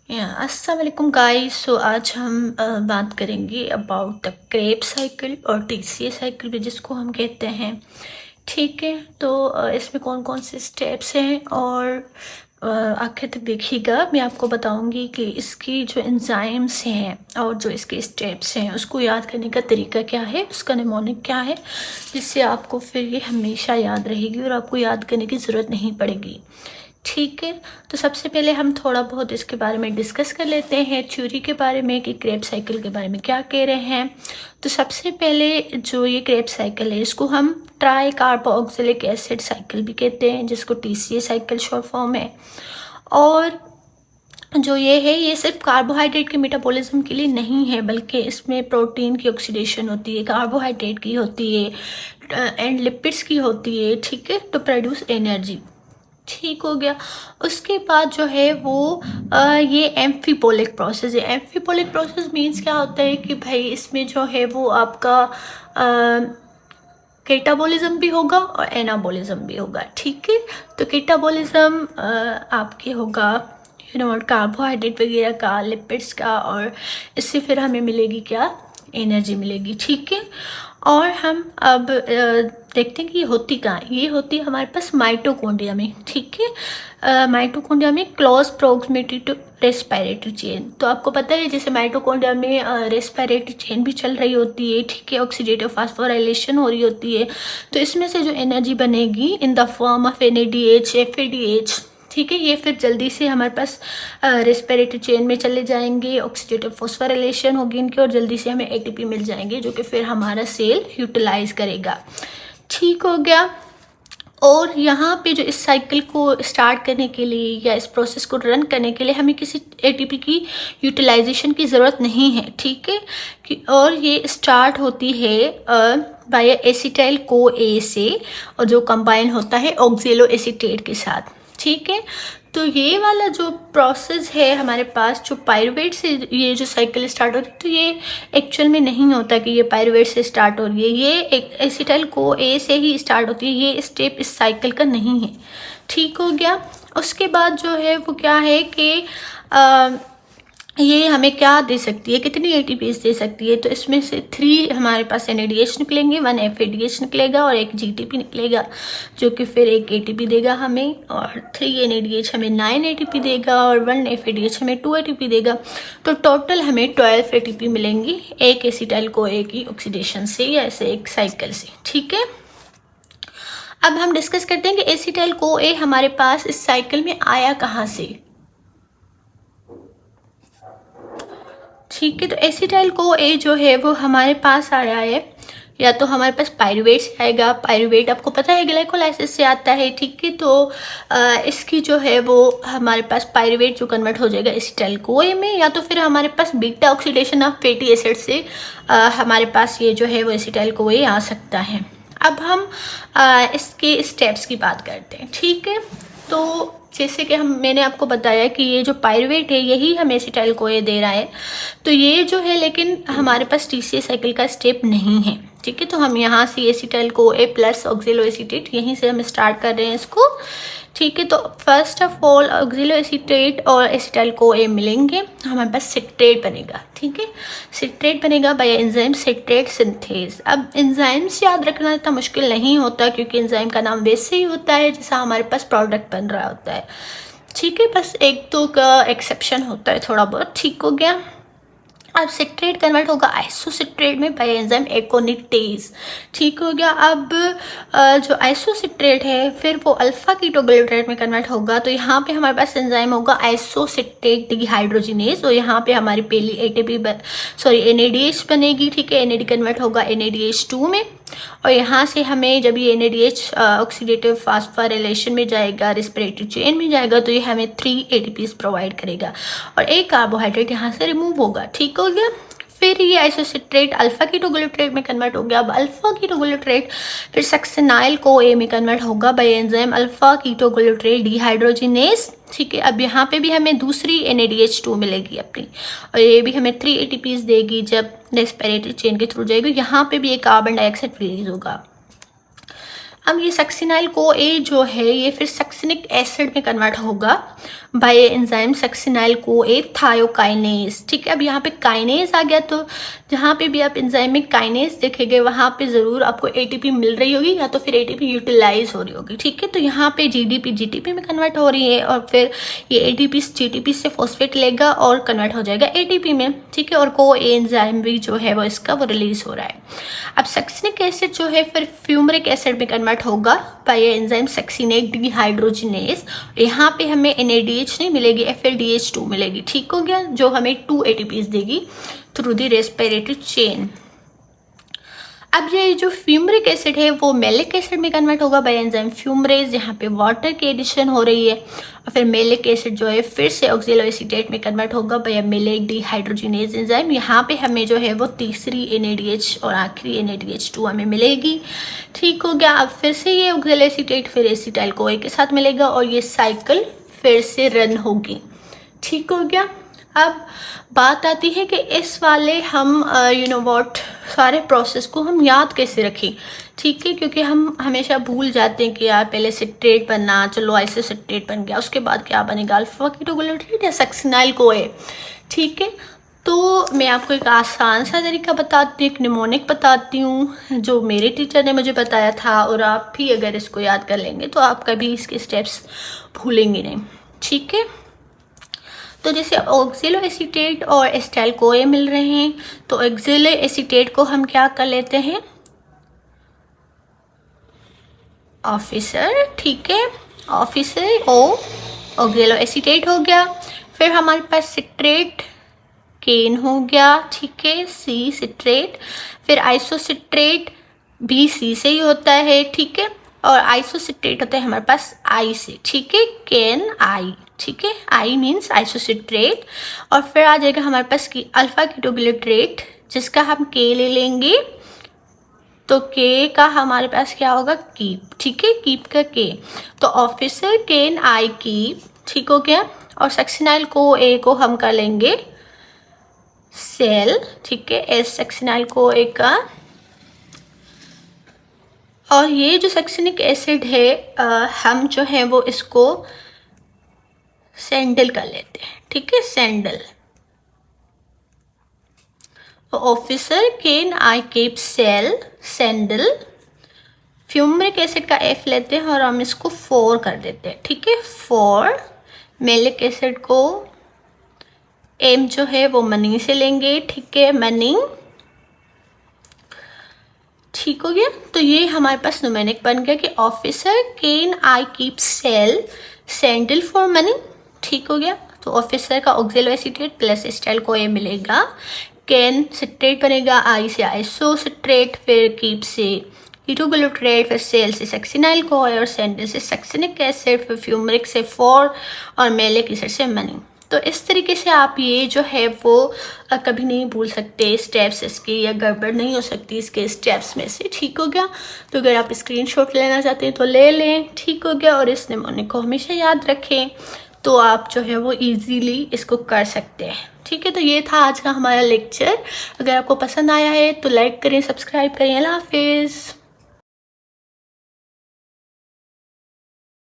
अस्सलाम वालेकुम गाइस। सो आज हम बात करेंगे अबाउट द क्रेब्स साइकिल और टीसीए साइकिल भी जिसको हम कहते हैं। ठीक है, तो इसमें कौन कौन से स्टेप्स हैं और आखिर तक देखिएगा। मैं आपको बताऊंगी कि इसकी जो एंजाइम्स हैं और जो इसके स्टेप्स हैं उसको याद करने का तरीका क्या है, उसका निमोनिक क्या है, जिससे आपको फिर ये हमेशा याद रहेगी और आपको याद करने की ज़रूरत नहीं पड़ेगी। ठीक है, तो सबसे पहले हम थोड़ा बहुत इसके बारे में डिस्कस कर लेते हैं, थ्योरी के बारे में कि क्रेब साइकिल के बारे में क्या कह रहे हैं। तो सबसे पहले जो ये क्रेब साइकिल है इसको हम ट्राई कार्बोक्सिलिक एसिड साइकिल भी कहते हैं, जिसको टीसीए साइकिल शॉर्ट फॉर्म है। और जो ये है ये सिर्फ कार्बोहाइड्रेट के मेटाबॉलिज्म के लिए नहीं है, बल्कि इसमें प्रोटीन की ऑक्सीडेशन होती है, कार्बोहाइड्रेट की होती है एंड लिपिड्स की होती है। ठीक है, टू प्रोड्यूस एनर्जी। ठीक हो गया। उसके बाद जो है वो ये एम्फीपोलिक प्रोसेस है। एम्फीपोलिक प्रोसेस मीन्स क्या होता है कि भाई इसमें जो है वो आपका केटाबॉलिज्म भी होगा और एनाबॉलिज्म भी होगा। ठीक है, तो केटाबॉलिज्म आपके होगा कार्बोहाइड्रेट वगैरह का, लिपिड्स का, और इससे फिर हमें मिलेगी क्या, एनर्जी मिलेगी। ठीक है, और हम अब देखते हैं कि ये होती कहाँ, ये होती है हमारे पास माइटोकॉन्ड्रिया में। ठीक है, माइटोकॉन्ड्रिया में close proximity to respiratory chain. तो आपको पता है जैसे माइटोकॉन्ड्रिया में रेस्पिरेटरी चेन भी चल रही होती है। ठीक है, ऑक्सीडेटिव फास्फोराइलेशन हो रही होती है। तो इसमें से जो एनर्जी बनेगी in the form of NADH, FADH, ठीक है, ये फिर जल्दी से हमारे पास रेस्पिरेटरी चेन में चले जाएंगे, ऑक्सीडेटिव फॉस्फोराइलेशन होगी इनकी और जल्दी से हमें ATP मिल जाएंगे, जो कि फिर हमारा सेल यूटिलाइज करेगा। ठीक हो गया। और यहाँ पे जो इस साइकिल को स्टार्ट करने के लिए या इस प्रोसेस को रन करने के लिए हमें किसी ATP की यूटिलाइजेशन की ज़रूरत नहीं है। ठीक है, और ये स्टार्ट होती है बाय एसिटाइल CoA से, और जो कंबाइन होता है ऑक्जेलो एसीटेट के साथ। ठीक है, तो ये वाला जो प्रोसेस है हमारे पास, जो पायरुवेट से ये जो साइकिल स्टार्ट होती है, तो ये एक्चुअल में नहीं होता कि ये पायरुवेट से स्टार्ट हो रही है, ये एक एसिटाइल CoA से ही स्टार्ट होती है। ये स्टेप इस साइकिल का नहीं है। ठीक हो गया। उसके बाद जो है वो क्या है कि ये हमें क्या दे सकती है, कितनी ATPs दे सकती है। तो इसमें से 3 हमारे पास NADH निकलेंगे, 1 FADH निकलेगा और 1 GTP निकलेगा, जो कि फिर 1 ATP देगा हमें, और 3 NADH हमें 9 ATP देगा और 1 FADH हमें 2 ATP देगा। तो टोटल हमें 12 ATP मिलेंगी एक एसिटाइल CoA की ऑक्सीडेशन से या ऐसे एक साइकिल से। ठीक है, अब हम डिस्कस करते हैं कि एसिटाइल CoA हमारे पास इस साइकिल में आया कहाँ से। ठीक है, तो एसिटाइल CoA जो है वो हमारे पास आया है, या तो हमारे पास पायरुवेट से आएगा। पायरुवेट आपको पता है ग्लाइकोलाइसिस से आता है। ठीक है, तो इसकी जो है वो हमारे पास पायरुवेट जो कन्वर्ट हो जाएगा एसिटाइल CoA में, या तो फिर हमारे पास beta oxidation of fatty acid से हमारे पास ये जो है वो एसिटाइल CoA आ सकता है। अब हम इसके स्टेप्स की बात करते हैं। ठीक है, तो जैसे कि मैंने आपको बताया कि ये जो पायरुवेट है यही हमें एसिटाइल CoA दे रहा है, तो ये जो है लेकिन हमारे पास TCA साइकिल का स्टेप नहीं है। ठीक है, तो हम यहाँ से एसिटाइल CoA प्लस ऑक्जेलो एसीटेट यहीं से हम स्टार्ट कर रहे हैं इसको। ठीक है, तो फर्स्ट ऑफ ऑल ऑक्जेलो एसीटेट और एसिटाइल CoA मिलेंगे, हमारे पास सिट्रेट बनेगा। ठीक है, सिट्रेट बनेगा बाय एंजाइम सिट्रेट सिंथेज। अब एंजाइम्स याद रखना इतना मुश्किल नहीं होता, क्योंकि एंजाइम का नाम वैसे ही होता है जैसा हमारे पास प्रोडक्ट बन रहा होता है। ठीक है, बस एक दो का एक्सेप्शन होता है थोड़ा बहुत। ठीक हो गया। अब सिट्रेट कन्वर्ट होगा आइसोसिट्रेट में बाय एंजाइम एकोनिटेज। ठीक हो गया। अब जो आइसोसिट्रेट है फिर वो अल्फा कीटोग्लूटारेट में कन्वर्ट होगा, तो यहाँ पे हमारे पास एंजाइम होगा आइसोसिट्रेट डिहाइड्रोजिनेज, और यहाँ पे हमारी पहली NADH बनेगी। ठीक है, NAD कन्वर्ट होगा NADH2 में, और यहाँ से हमें जब ये NADH ऑक्सीडेटिव फास्फोराइलेशन में जाएगा, रेस्पिरेटरी चेन में जाएगा, तो ये हमें 3 ATPs प्रोवाइड करेगा और एक कार्बोहाइड्रेट यहाँ से रिमूव होगा। ठीक हो गया। फिर ये आइसोसिट्रेट अल्फा कीटोग्लूटारेट में कन्वर्ट हो गया। अब अल्फा कीटोग्लूटारेट फिर सक्सिनाइल CoA में कन्वर्ट होगा bye enzyme alpha ketoglutarate dehydrogenase. ठीक है, अब यहाँ पे भी हमें दूसरी NADH2 मिलेगी अपनी, और ये भी हमें 3 ATPs देगी जब रेस्पिरेटरी चेन के थ्रू जाएगी। यहाँ पे भी एक कार्बन डाइऑक्साइड रिलीज होगा। अब ये सक्सिनाइल को ए जो है ये फिर सक्सिनिक एसिड में कन्वर्ट होगा बाय एंजाइम सक्सिनाइल को ए थायोकाइनेज। ठीक है, अब यहाँ पे काइनेज आ गया, तो जहाँ पे भी आप एंजाइम में काइनेज देखेंगे वहाँ पे ज़रूर आपको एटीपी मिल रही होगी या तो फिर एटीपी यूटिलाइज हो रही होगी। ठीक है, तो यहाँ पे जीडीपी जीटीपी में कन्वर्ट हो रही है और फिर ये एटीपी जीटीपी से फॉस्फेट लेगा और कन्वर्ट हो जाएगा एटीपी में। ठीक है, और को एंजाइम भी जो है वो इसका वो रिलीज हो रहा है। अब सक्सिनिक एसिड जो है फिर फ्यूमरिक एसिड में कन्वर्ट होगा बाय एंजाइम सक्सिनेट डिहाइड्रोजिनेज। यहाँ पे हमें NADH नहीं मिलेगी, FLDH2 मिलेगी। ठीक हो गया, जो हमें 2 ATPs देगी थ्रू द रेस्पिरेटरी चेन। अब ये जो फ्यूमरिक एसिड है वो मेलिक एसिड में कन्वर्ट होगा बाय एंजाइम फ्यूमरेज, यहाँ पे वाटर की एडिशन हो रही है। और फिर मेलिक एसिड जो है फिर से ऑक्जेलोएसीटेट में कन्वर्ट होगा बाय मेलिक डिहाइड्रोजिनेज एंजाइम। यहाँ पे हमें जो है वो तीसरी NADH और आखिरी NADH2 हमें मिलेगी। ठीक हो गया, अब फिर से ये ऑक्जेलोएसीटेट फिर एसिटाइल कोए के साथ मिलेगा और ये साइकिल फिर से रन होगी। ठीक हो गया, अब बात आती है कि इस वाले हम सारे प्रोसेस को हम याद कैसे रखें। ठीक है, क्योंकि हम हमेशा भूल जाते हैं कि यार पहले सिट्रेट बनना, चलो आइसोसिट्रेट बन गया, उसके बाद क्या बनेगा अल्फा कीटोग्लूटारेट या सक्सिनाइल कोए। ठीक है, तो मैं आपको एक आसान सा तरीका बताती हूँ, एक निमोनिक बताती हूँ जो मेरे टीचर ने मुझे बताया था, और आप भी अगर इसको याद कर लेंगे तो आप कभी इसके स्टेप्स भूलेंगे नहीं। ठीक है, तो जैसे ऑक्जेलोएसीटेट और एसिटाइल कोए मिल रहे हैं, तो ऑक्जेलोएसीटेट को हम क्या कर लेते हैं, ऑफिसर। ठीक है, ऑफिसर ओ ऑक्जेलोएसीटेट हो गया। फिर हमारे पास सिट्रेट केन हो गया। ठीक है, सी सिट्रेट। फिर आइसोसिट्रेट भी सी से ही होता है। ठीक है, और आइसोसिट्रेट होता है हमारे पास आई से। ठीक है, केन आई। ठीक है, आई मीन्स आइसोसिट्रेट। और फिर आ जाएगा हमारे पास की अल्फा कीटोग्लूटारेट, जिसका हम के ले लेंगे, तो के का हमारे पास क्या होगा, कीप। ठीक है, कीप का के, तो ऑफिसर केन आई कीप। ठीक हो गया, और सक्सिनाइल को ए को हम कर लेंगे सेल। ठीक है, एस सक्सिनाइल को ए का। और ये जो सक्सिनिक एसिड है हम जो है वो इसको सैंडल कर लेते हैं। ठीक है, sandal. Officer can I keep sell sandal. Fumaric acid का एफ लेते हैं और हम इसको 4 कर देते हैं। ठीक है, 4। मेलिक एसिड को एम जो है वो मनी से लेंगे। ठीक है, मनी। ठीक हो गया, तो ये हमारे पास न्यूमेरिक बन गया कि officer can I keep sell sandal for money. ठीक हो गया, तो ऑफिसर का ऑक्जेलोएसीटेट प्लस एसिटाइल को ये मिलेगा, केन सिट्रेट बनेगा, आई से आइसोसिट्रेट, फिर कीप से कीटोग्लूटारेट, फिर सेल से सक्सिनाइल को और सैंडल से सक्सिनिक एसिड, फिर फ्यूमरिक से 4 और मेलिक एसिड से मनी। तो इस तरीके से आप ये जो है वो कभी नहीं भूल सकते स्टेप्स इसके, या गड़बड़ नहीं हो सकती इसके स्टेप्स में से। ठीक हो गया, तो अगर आप स्क्रीनशॉट लेना चाहते हैं तो ले लें। ठीक हो गया, और इस निमोनिक को हमेशा याद रखें, तो आप जो है वो इजीली इसको कर सकते हैं। ठीक है, तो ये था आज का हमारा लेक्चर। अगर आपको पसंद आया है तो लाइक करें, सब्सक्राइब करें। अल्लाह हाफिज़।